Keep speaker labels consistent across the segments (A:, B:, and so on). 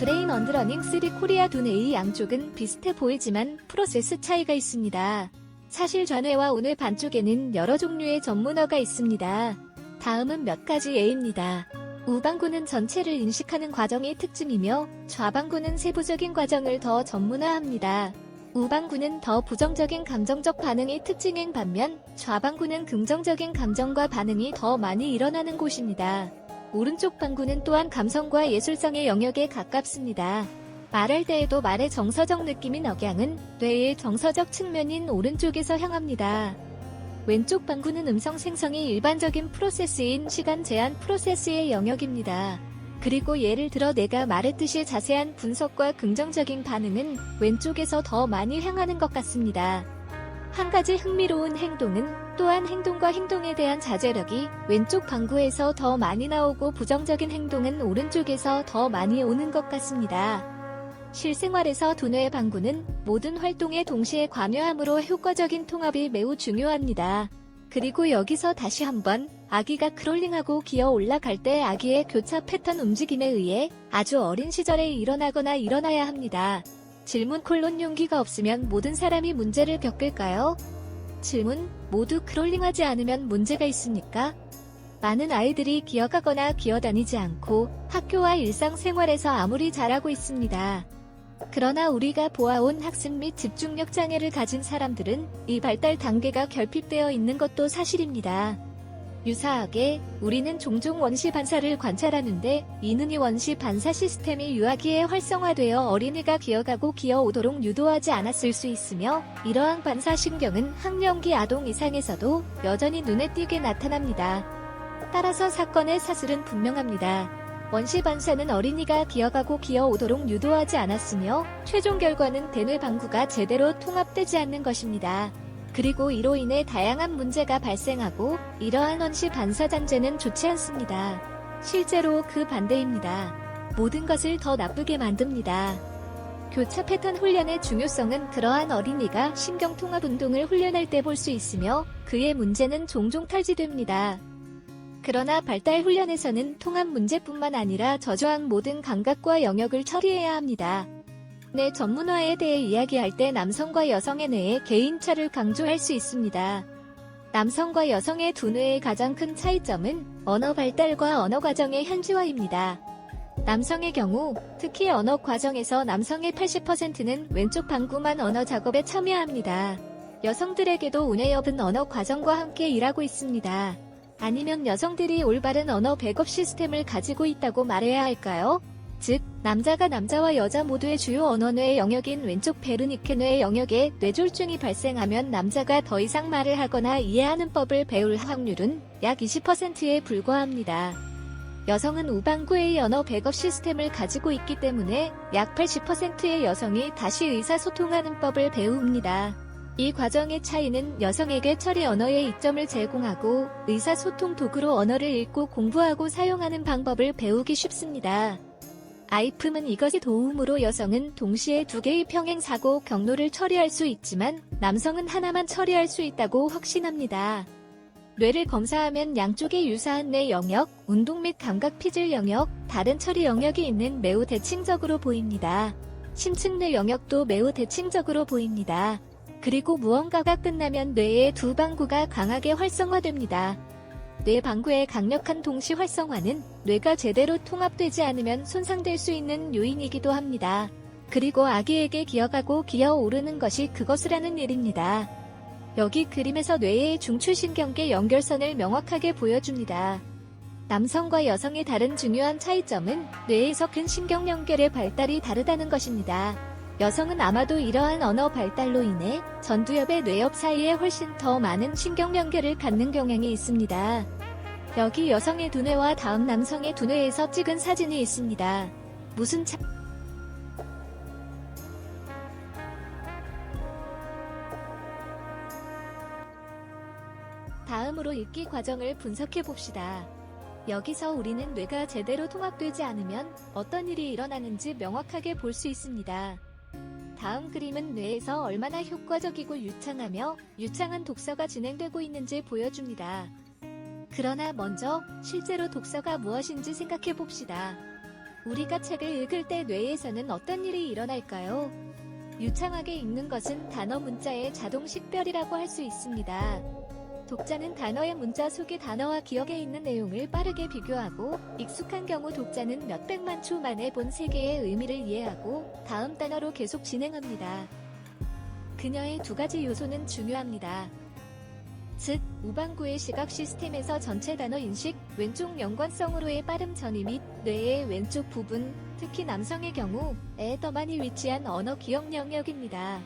A: 브레인 언더러닝 3 코리아 두뇌의 양쪽은 비슷해 보이지만 프로세스 차이가 있습니다. 사실 좌뇌와 우뇌 반쪽에는 여러 종류의 전문어가 있습니다. 다음은 몇 가지 예입니다. 우방구는 전체를 인식하는 과정이 특징이며 좌방구는 세부적인 과정을 더 전문화합니다. 우방구는 더 부정적인 감정적 반응이 특징인 반면 좌방구는 긍정적인 감정과 반응이 더 많이 일어나는 곳입니다. 오른쪽 방구는 또한 감성과 예술성의 영역에 가깝습니다. 말할 때에도 말의 정서적 느낌인 억양은 뇌의 정서적 측면인 오른쪽에서 향합니다. 왼쪽 방구는 음성 생성이 일반적인 프로세스인 시간 제한 프로세스의 영역입니다. 그리고 예를 들어 내가 말했듯이 자세한 분석과 긍정적인 반응은 왼쪽에서 더 많이 향하는 것 같습니다. 한 가지 흥미로운 행동은 또한 행동과 행동에 대한 자제력이 왼쪽 방구에서 더 많이 나오고 부정적인 행동은 오른쪽에서 더 많이 오는 것 같습니다. 실생활에서 두뇌 방구는 모든 활동에 동시에 관여함으로 효과적인 통합이 매우 중요합니다. 그리고 여기서 다시 한번 아기가 크롤링하고 기어 올라갈 때 아기의 교차 패턴 움직임에 의해 아주 어린 시절에 일어나거나 일어나야 합니다. 질문 용기가 없으면 모든 사람이 문제를 겪을까요? 질문, 모두 크롤링하지 않으면 문제가 있습니까? 많은 아이들이 기어가거나 기어다니지 않고 학교와 일상생활에서 아무리 잘하고 있습니다. 그러나 우리가 보아온 학습 및 집중력 장애를 가진 사람들은 이 발달 단계가 결핍되어 있는 것도 사실입니다. 유사하게 우리는 종종 원시 반사를 관찰하는데 이는 이 원시 반사 시스템이 유아기에 활성화되어 어린이가 기어가고 기어오도록 유도하지 않았을 수 있으며 이러한 반사 신경은 학령기 아동 이상에서도 여전히 눈에 띄게 나타납니다. 따라서 사건의 사슬은 분명합니다. 원시 반사는 어린이가 기어가고 기어오도록 유도하지 않았으며 최종 결과는 대뇌 방구가 제대로 통합되지 않는 것입니다. 그리고 이로 인해 다양한 문제가 발생하고 이러한 원시 반사 잔재는 좋지 않습니다. 실제로 그 반대입니다. 모든 것을 더 나쁘게 만듭니다. 교차 패턴 훈련의 중요성은 그러한 어린이가 신경 통합 운동을 훈련할 때 볼 수 있으며 그의 문제는 종종 탈지됩니다. 그러나 발달 훈련에서는 통합 문제뿐만 아니라 저조한 모든 감각과 영역을 처리해야 합니다. 뇌 전문화에 대해 이야기할 때 남성과 여성의 뇌의 개인차를 강조할 수 있습니다. 남성과 여성의 두 뇌의 가장 큰 차이점은 언어 발달과 언어 과정의 현지화입니다. 남성의 경우, 특히 언어 과정에서 남성의 80%는 왼쪽 방구만 언어 작업에 참여합니다. 여성들에게도 우뇌엽은 언어 과정과 함께 일하고 있습니다. 아니면 여성들이 올바른 언어 백업 시스템을 가지고 있다고 말해야 할까요? 즉, 남자가 남자와 여자 모두의 주요 언어뇌의 영역인 왼쪽 베르니케 뇌의 영역에 뇌졸중이 발생하면 남자가 더 이상 말을 하거나 이해하는 법을 배울 확률은 약 20%에 불과합니다. 여성은 우방구의 언어 백업 시스템을 가지고 있기 때문에 약 80%의 여성이 다시 의사소통하는 법을 배웁니다. 이 과정의 차이는 여성에게 처리 언어의 이점을 제공하고 의사소통 도구로 언어를 읽고 공부하고 사용하는 방법을 배우기 쉽습니다. 아이품은 이것의 도움으로 여성은 동시에 두 개의 평행사고 경로를 처리할 수 있지만 남성은 하나만 처리할 수 있다고 확신합니다. 뇌를 검사하면 양쪽에 유사한 뇌 영역, 운동 및 감각 피질 영역, 다른 처리 영역이 있는 매우 대칭적으로 보입니다. 심층 뇌 영역도 매우 대칭적으로 보입니다. 그리고 무언가가 끝나면 뇌의 두 방구가 강하게 활성화됩니다. 뇌 방구의 강력한 동시 활성화는 뇌가 제대로 통합되지 않으면 손상될 수 있는 요인이기도 합니다. 그리고 아기에게 기어가고 기어오르는 것이 그것을 하는 일입니다. 여기 그림에서 뇌의 중추신경계 연결선을 명확하게 보여줍니다. 남성과 여성의 다른 중요한 차이점은 뇌에서 큰 신경 연결의 발달이 다르다는 것입니다. 여성은 아마도 이러한 언어 발달로 인해 전두엽의 뇌엽 사이에 훨씬 더 많은 신경 연결을 갖는 경향이 있습니다. 여기 여성의 두뇌와 다음 남성의 두뇌에서 찍은 사진이 있습니다. 무슨 다음으로 읽기 과정을 분석해 봅시다. 여기서 우리는 뇌가 제대로 통합되지 않으면 어떤 일이 일어나는지 명확하게 볼 수 있습니다. 다음 그림은 뇌에서 얼마나 효과적이고 유창하며 유창한 독서가 진행되고 있는지 보여줍니다. 그러나 먼저 실제로 독서가 무엇인지 생각해 봅시다. 우리가 책을 읽을 때 뇌에서는 어떤 일이 일어날까요? 유창하게 읽는 것은 단어 문자의 자동 식별이라고 할 수 있습니다. 독자는 단어의 문자 속의 단어와 기억에 있는 내용을 빠르게 비교하고, 익숙한 경우 독자는 몇백만 초 만에 본 세 개의 의미를 이해하고 다음 단어로 계속 진행합니다. 그녀의 두 가지 요소는 중요합니다. 즉, 우방구의 시각 시스템에서 전체 단어 인식, 왼쪽 연관성으로의 빠름 전이 및 뇌의 왼쪽 부분, 특히 남성의 경우에 더 많이 위치한 언어 기억 영역입니다.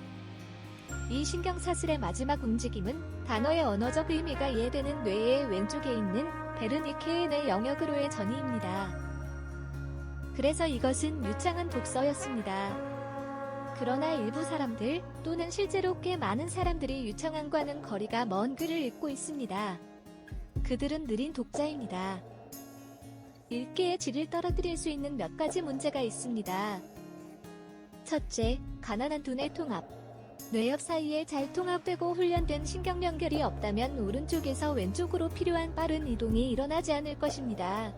A: 이 신경사슬의 마지막 움직임은 단어의 언어적 의미가 이해되는 뇌의 왼쪽에 있는 베르니케의 뇌 영역으로의 전이입니다. 그래서 이것은 유창한 독서였습니다. 그러나 일부 사람들, 또는 실제로 꽤 많은 사람들이 유창함과는 거리가 먼 글을 읽고 있습니다. 그들은 느린 독자입니다. 읽기의 질을 떨어뜨릴 수 있는 몇 가지 문제가 있습니다. 첫째, 가난한 두뇌 통합. 뇌엽 사이에 잘 통합되고 훈련된 신경 연결이 없다면 오른쪽에서 왼쪽으로 필요한 빠른 이동이 일어나지 않을 것입니다.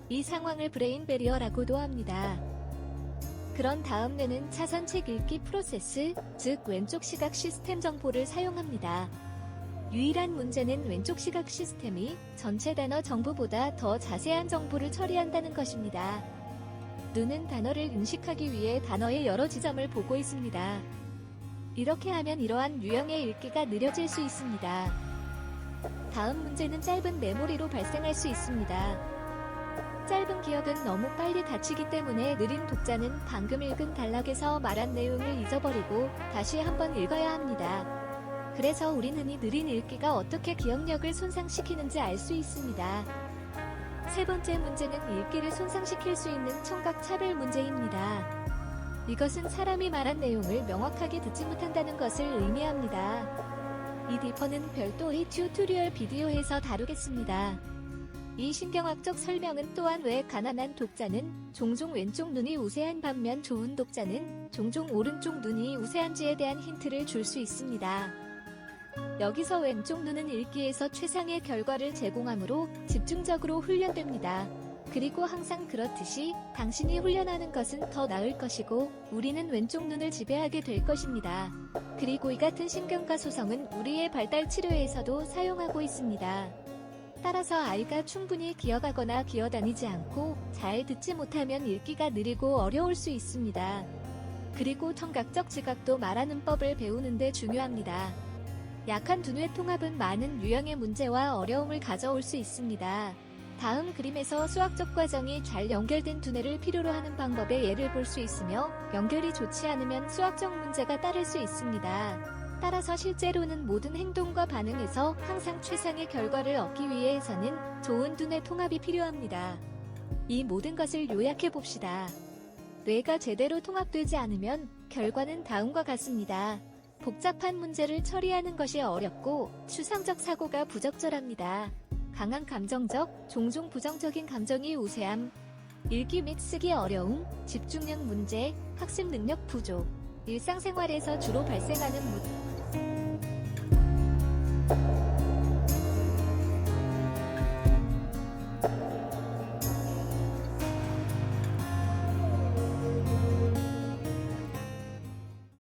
A: 이 상황을 브레인 베리어라고도 합니다. 그런 다음 뇌는 차선 책 읽기 프로세스, 즉 왼쪽 시각 시스템 정보를 사용합니다. 유일한 문제는 왼쪽 시각 시스템이 전체 단어 정보보다 더 자세한 정보를 처리한다는 것입니다. 눈은 단어를 인식하기 위해 단어의 여러 지점을 보고 있습니다. 이렇게 하면 이러한 유형의 읽기가 느려질 수 있습니다. 다음 문제는 짧은 메모리로 발생할 수 있습니다. 짧은 기억은 너무 빨리 닫히기 때문에 느린 독자는 방금 읽은 단락에서 말한 내용을 잊어버리고 다시 한번 읽어야 합니다. 그래서 우리는 이 느린 읽기가 어떻게 기억력을 손상시키는지 알 수 있습니다. 세 번째 문제는 읽기를 손상시킬 수 있는 청각 차별 문제입니다. 이것은 사람이 말한 내용을 명확하게 듣지 못한다는 것을 의미합니다. 이 디퍼는 별도의 튜토리얼 비디오에서 다루겠습니다. 이 신경학적 설명은 또한 왜 가난한 독자는 종종 왼쪽 눈이 우세한 반면 좋은 독자는 종종 오른쪽 눈이 우세한지에 대한 힌트를 줄 수 있습니다. 여기서 왼쪽 눈은 읽기에서 최상의 결과를 제공하므로 집중적으로 훈련됩니다. 그리고 항상 그렇듯이 당신이 훈련하는 것은 더 나을 것이고 우리는 왼쪽 눈을 지배하게 될 것입니다. 그리고 이 같은 신경과 소성은 우리의 발달 치료에서도 사용하고 있습니다. 따라서 아이가 충분히 기억하거나 기어다니지 않고 잘 듣지 못하면 읽기가 느리고 어려울 수 있습니다. 그리고 청각적 지각도 말하는 법을 배우는데 중요합니다. 약한 두뇌 통합은 많은 유형의 문제와 어려움을 가져올 수 있습니다. 다음 그림에서 수학적 과정이 잘 연결된 두뇌를 필요로 하는 방법의 예를 볼 수 있으며 연결이 좋지 않으면 수학적 문제가 따를 수 있습니다. 따라서 실제로는 모든 행동과 반응에서 항상 최상의 결과를 얻기 위해서는 좋은 두뇌 통합이 필요합니다. 이 모든 것을 요약해 봅시다. 뇌가 제대로 통합되지 않으면 결과는 다음과 같습니다. 복잡한 문제를 처리하는 것이 어렵고 추상적 사고가 부적절합니다. 강한 감정적, 종종 부정적인 감정이 우세함, 읽기 및 쓰기 어려움, 집중력 문제, 학습 능력 부족, 일상생활에서 주로 발생하는